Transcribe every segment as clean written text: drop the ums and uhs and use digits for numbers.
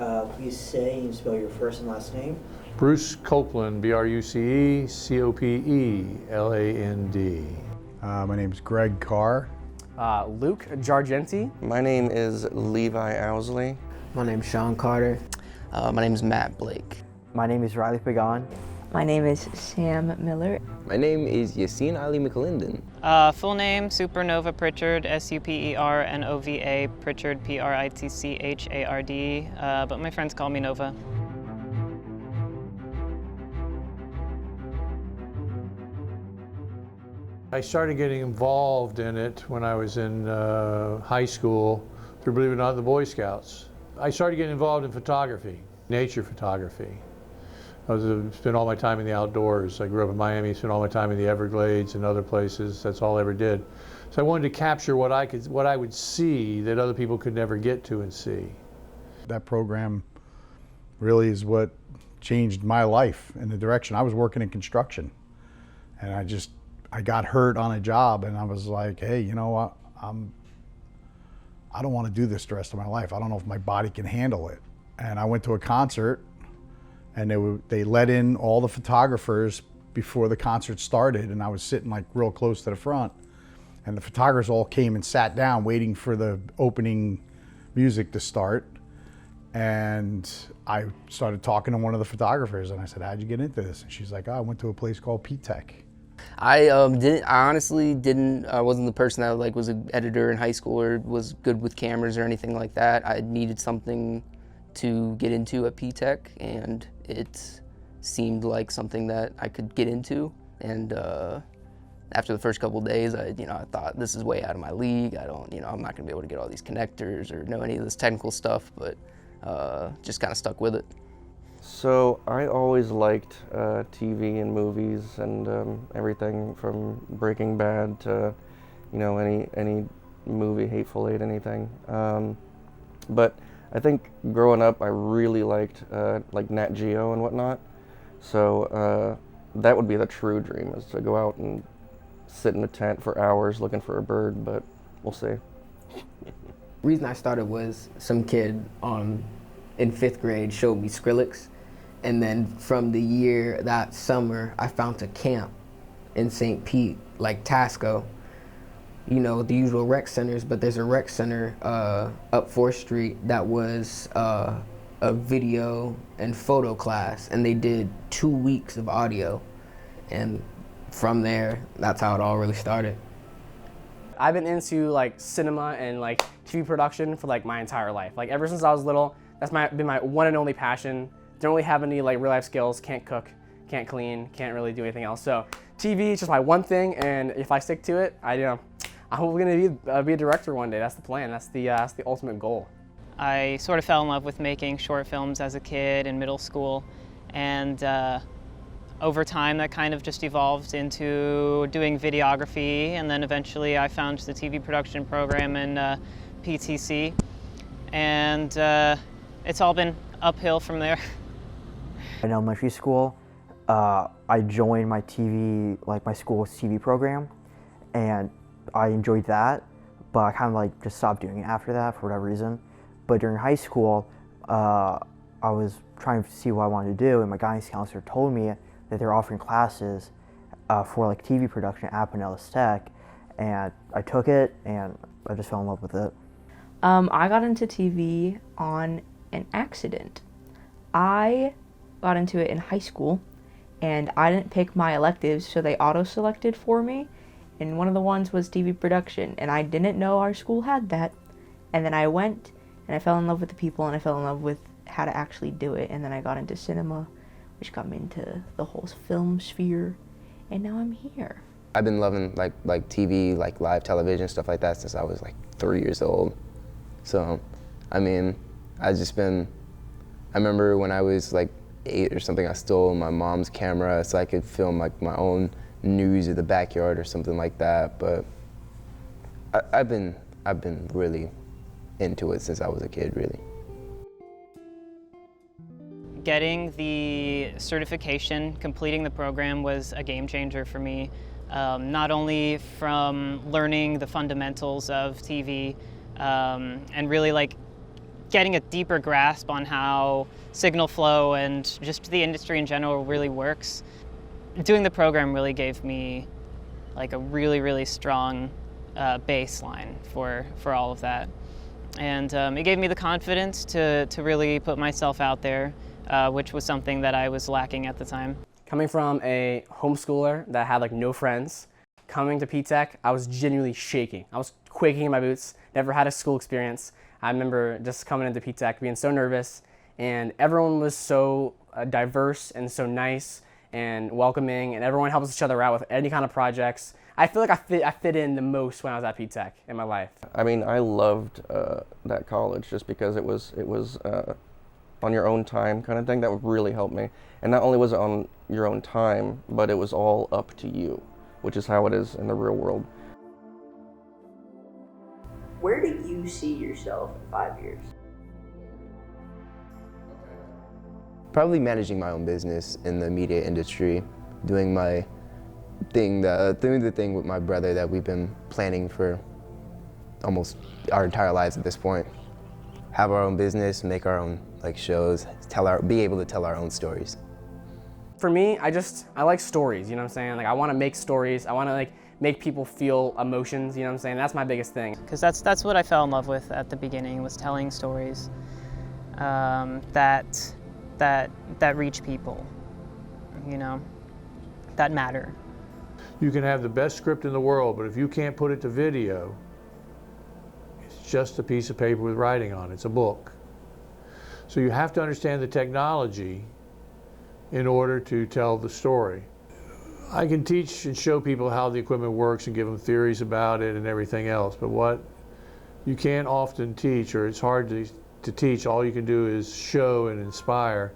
Please say and spell your first and last name. Bruce Copeland, Bruce Copeland. My name is Greg Carr. Luke Jargenti. My name is Levi Owsley. My name is Sean Carter. My name is Matt Blake. My name is Riley Pagán. My name is Sam Miller. My name is Yassine Ali McClendon. Full name, Supernova Pritchard, Supernova Pritchard, Pritchard, but my friends call me Nova. I started getting involved in it when I was in high school through, believe it or not, the Boy Scouts. I started getting involved in photography, nature photography. I spent all my time in the outdoors. I grew up in Miami, spent all my time in the Everglades and other places. That's all I ever did. So I wanted to capture what I would see that other people could never get to and see. That program really is what changed my life in the direction. I was working in construction, and I got hurt on a job, and I was like, hey, you know what? I don't want to do this the rest of my life. I don't know if my body can handle it. And I went to a concert, and they let in all the photographers before the concert started, and I was sitting like real close to the front, and the photographers all came and sat down waiting for the opening music to start. And I started talking to one of the photographers, and I said, how'd you get into this? And she's like, oh, I went to a place called P-Tech. I honestly didn't. I wasn't the person that was an editor in high school or was good with cameras or anything like that. I needed something to get into at P-Tech, and it seemed like something that I could get into. And after the first couple of days, I thought, this is way out of my league. I'm not gonna be able to get all these connectors or know any of this technical stuff, but just kind of stuck with it. So I always liked TV and movies and everything from Breaking Bad to, any movie, Hateful Eight, anything. But I think growing up, I really liked Nat Geo and whatnot. So that would be the true dream, is to go out and sit in a tent for hours looking for a bird, but we'll see. The reason I started was some kid in 5th grade showed me Skrillex. And then from that summer, I found a camp in St. Pete, like Tasco. The usual rec centers, but there's a rec center up 4th Street that was a video and photo class, and they did 2 weeks of audio. And from there, that's how it all really started. I've been into cinema and TV production for my entire life. Ever since I was little, that's been my one and only passion. Don't really have any real life skills, can't cook, can't clean, can't really do anything else. So TV is just my one thing, and if I stick to it, I'm hopefully gonna be a director one day. That's the plan, that's the ultimate goal. I sort of fell in love with making short films as a kid in middle school, and over time that kind of just evolved into doing videography, and then eventually I found the TV production program in PTC, and it's all been uphill from there. In elementary school, I joined my my school's TV program, and I enjoyed that, but I kind of just stopped doing it after that for whatever reason. But during high school, I was trying to see what I wanted to do, and my guidance counselor told me that they're offering classes for TV production at Pinellas Tech, and I took it, and I just fell in love with it. I got into TV on an accident. I got into it in high school, and I didn't pick my electives, so they auto-selected for me, and one of the ones was TV production, and I didn't know our school had that. And then I went, and I fell in love with the people, and I fell in love with how to actually do it, and then I got into cinema, which got me into the whole film sphere, and now I'm here. I've been loving TV, live television, stuff like that since I was 3 years old. So, I remember when I was 8 or something, I stole my mom's camera so I could film my own news in the backyard or something like that. But I've been really into it since I was a kid, really. Getting the certification, completing the program was a game changer for me. Not only from learning the fundamentals of TV and really getting a deeper grasp on how signal flow and just the industry in general really works. Doing the program really gave me like a really strong baseline for all of that. And it gave me the confidence to really put myself out there, which was something that I was lacking at the time. Coming from a homeschooler that had like no friends, coming to P-Tech, I was genuinely shaking. I was quaking in my boots, never had a school experience. I remember just coming into P-Tech being so nervous, and everyone was so diverse and so nice and welcoming, and everyone helps each other out with any kind of projects. I feel like I fit in the most when I was at P-Tech in my life. I mean, I loved that college just because it was on your own time kind of thing. That would really help me. And not only was it on your own time, but it was all up to you, which is how it is in the real world. Where do you see yourself in 5 years? Probably managing my own business in the media industry, doing my thing, doing the thing with my brother that we've been planning for almost our entire lives at this point. Have our own business, make our own like shows, be able to tell our own stories. For me, I like stories, you know what I'm saying? Like I want to make stories. I want to like make people feel emotions, you know what I'm saying? That's my biggest thing. Because that's what I fell in love with at the beginning, was telling stories that reach people, you know, that matter. You can have the best script in the world, but if you can't put it to video, it's just a piece of paper with writing on it. It's a book. So you have to understand the technology in order to tell the story. I can teach and show people how the equipment works and give them theories about it and everything else, but what you can't often teach, or it's hard to teach, all you can do is show and inspire,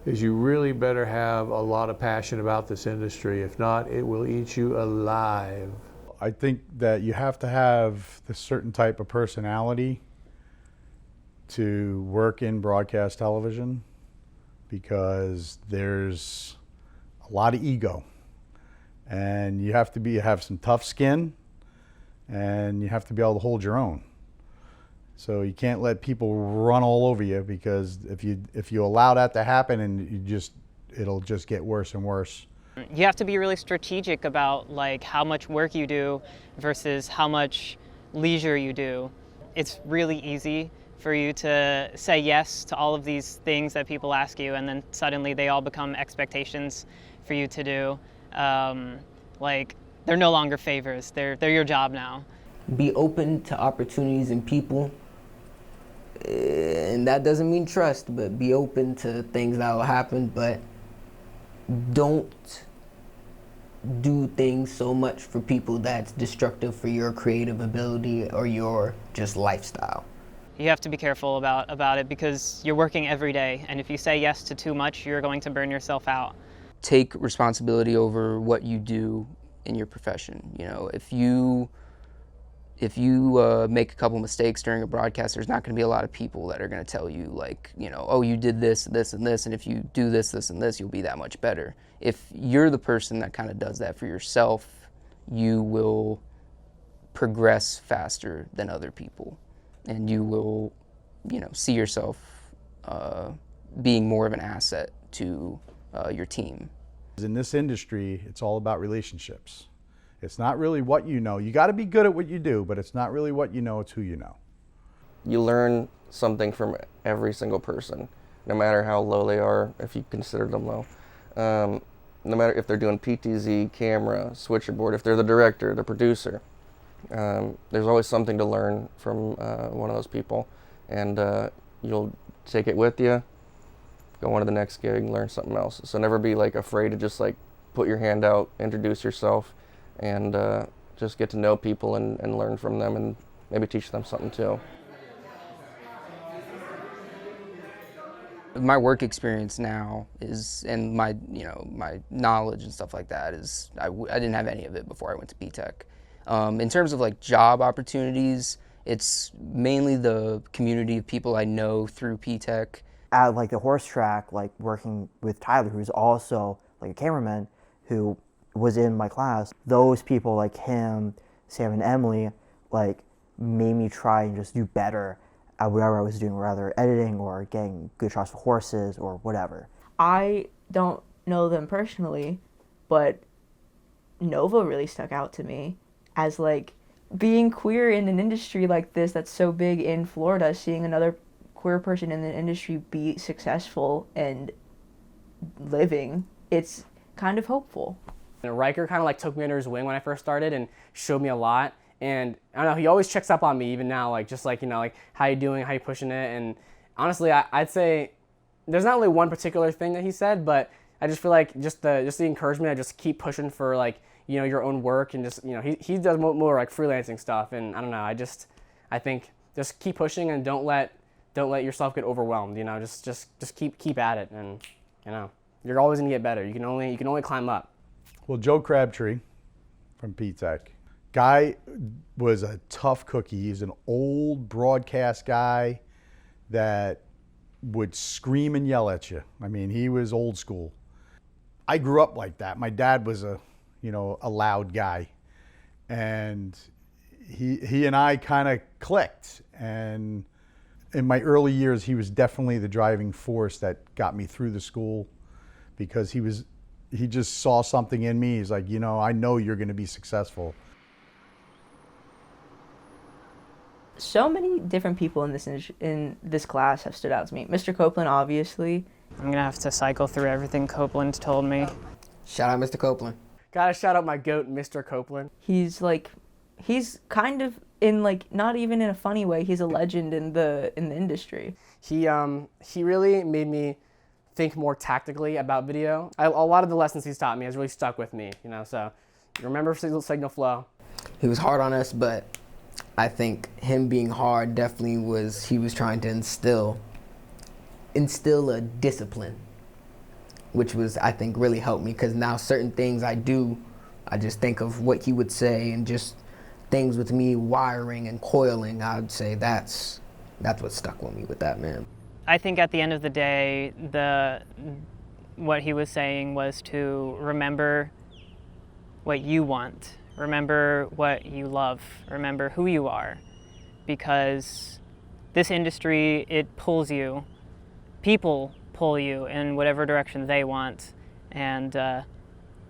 is you really better have a lot of passion about this industry. If not, it will eat you alive. I think that you have to have this certain type of personality to work in broadcast television, because there's a lot of ego, and you have to have some tough skin, and you have to be able to hold your own. So you can't let people run all over you, because if you allow that to happen, and it'll just get worse and worse. You have to be really strategic about like how much work you do versus how much leisure you do. It's really easy for you to say yes to all of these things that people ask you, and then suddenly they all become expectations for you to do. Like they're no longer favors, they're your job now. Be open to opportunities and people, and that doesn't mean trust, but be open to things that will happen, but don't do things so much for people that's destructive for your creative ability or your just lifestyle. You have to be careful about it, because you're working every day, and if you say yes to too much, you're going to burn yourself out. Take responsibility over what you do in your profession. You know, if you make a couple mistakes during a broadcast, there's not going to be a lot of people that are going to tell you, like, you know, oh, you did this, this, and this, and if you do this, this, and this, you'll be that much better. If you're the person that kind of does that for yourself, you will progress faster than other people, and you will, you know, see yourself being more of an asset to your team. In this industry, it's all about relationships. It's not really what you know. You got to be good at what you do, but it's not really what you know, it's who you know. You learn something from every single person, no matter how low they are, if you consider them low. No matter if they're doing PTZ, camera, switcherboard, if they're the director, the producer. There's always something to learn from one of those people, and you'll take it with you, go on to the next gig, and learn something else. So never be like afraid to just like put your hand out, introduce yourself, and just get to know people and learn from them, and maybe teach them something too. My work experience now is, and my, you know, my knowledge and stuff like that is, I didn't have any of it before I went to P-Tech. In terms of like job opportunities, it's mainly the community of people I know through P-Tech. At like the horse track, like working with Tyler, who's also like a cameraman who was in my class, those people like him, Sam and Emily, like made me try and just do better at whatever I was doing, whether editing or getting good shots of horses or whatever. I don't know them personally, but Nova really stuck out to me as like being queer in an industry like this that's so big in Florida, seeing another queer person in the industry be successful and living, it's kind of hopeful. And Riker kind of like took me under his wing when I first started and showed me a lot. And I don't know, he always checks up on me even now, like just like, you know, like how you doing, how you pushing it. And honestly, I'd say there's not really one particular thing that he said, but I just feel like just the encouragement to just keep pushing for like, you know, your own work, and just, you know, he does more like freelancing stuff. And I don't know, I think just keep pushing and don't let yourself get overwhelmed, you know, just keep at it, and you know, you're always gonna get better. You can only climb up. Well, Joe Crabtree from P-Tech, guy was a tough cookie. He's an old broadcast guy that would scream and yell at you. I mean, he was old school. I grew up like that. My dad was a loud guy, and he and I kind of clicked. And in my early years, he was definitely the driving force that got me through the school, because he just saw something in me. He's like, you know, I know you're going to be successful. So many different people in this class have stood out to me. Mr. Copeland, obviously. I'm gonna have to cycle through everything Copeland told me. Shout out Mr. Copeland. Gotta shout out my goat, Mr. Copeland. He's kind of in like, not even in a funny way, he's a legend in the industry. He really made me think more tactically about video. A lot of the lessons he's taught me has really stuck with me, you know, so remember signal flow. He was hard on us, but I think him being hard definitely he was trying to instill a discipline, which was, I think, really helped me, because now certain things I do, I just think of what he would say, and just things with me wiring and coiling, I would say that's what stuck with me with that man. I think at the end of the day, what he was saying was to remember what you want, remember what you love, remember who you are, because this industry, it pulls you. People pull you in whatever direction they want, and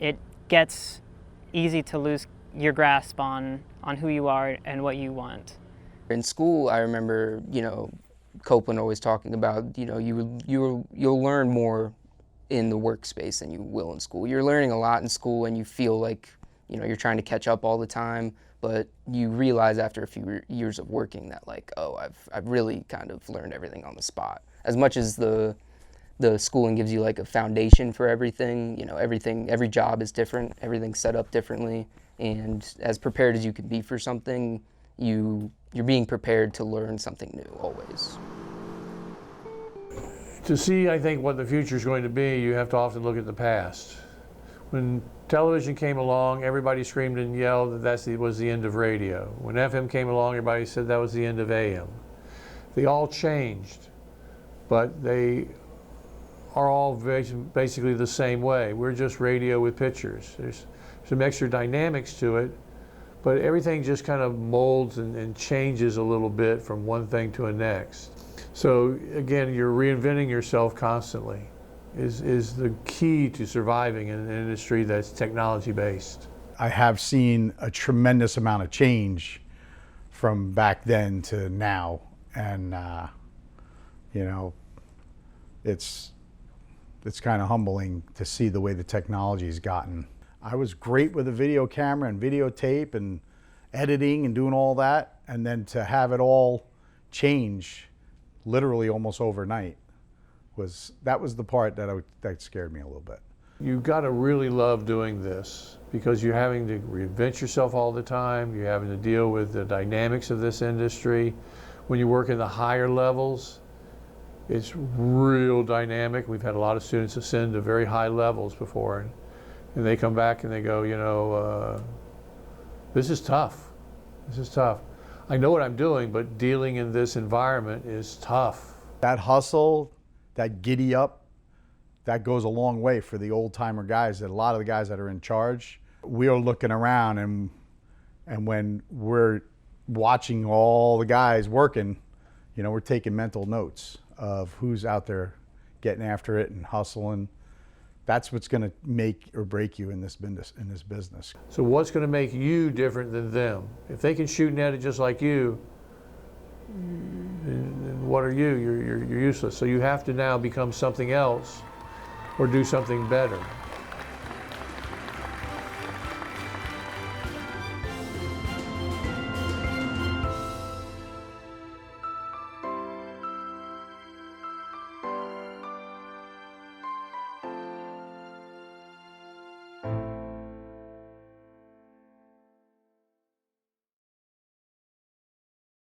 it gets easy to lose your grasp on who you are and what you want. In school, I remember, you know, Copeland always talking about, you know, you'll learn more in the workspace than you will in school. You're learning a lot in school, and you feel like, you know, you're trying to catch up all the time, but you realize after a few years of working that, like, oh, I've really kind of learned everything on the spot. As much as the schooling gives you like a foundation for everything, you know, every job is different, everything's set up differently, and as prepared as you can be for something, you're being prepared to learn something new always. To see, I think, what the future is going to be, you have to often look at the past. When television came along, everybody screamed and yelled that was the end of radio. When FM came along, everybody said that was the end of AM. They all changed, but they are all basically the same way. We're just radio with pictures. There's some extra dynamics to it, but everything just kind of molds and changes a little bit from one thing to the next. So again, you're reinventing yourself constantly is the key to surviving in an industry that's technology-based. I have seen a tremendous amount of change from back then to now, and you know, it's kind of humbling to see the way the technology's gotten. I was great with a video camera and videotape and editing and doing all that, and then to have it all change literally almost overnight that was the part that scared me a little bit. You've got to really love doing this, because you're having to reinvent yourself all the time. You're having to deal with the dynamics of this industry. When you work in the higher levels, it's real dynamic. We've had a lot of students ascend to very high levels before, and they come back and they go, you know, this is tough. This is tough. I know what I'm doing, but dealing in this environment is tough. That hustle, that giddy up, that goes a long way for the old timer guys. That a lot of the guys that are in charge, we are looking around, and when we're watching all the guys working, You know, we're taking mental notes of who's out there getting after it and hustling. That's what's going to make or break you in this business. So what's going to make you different than them? If they can shoot and edit just like you, then what are you? You're useless. So you have to now become something else or do something better.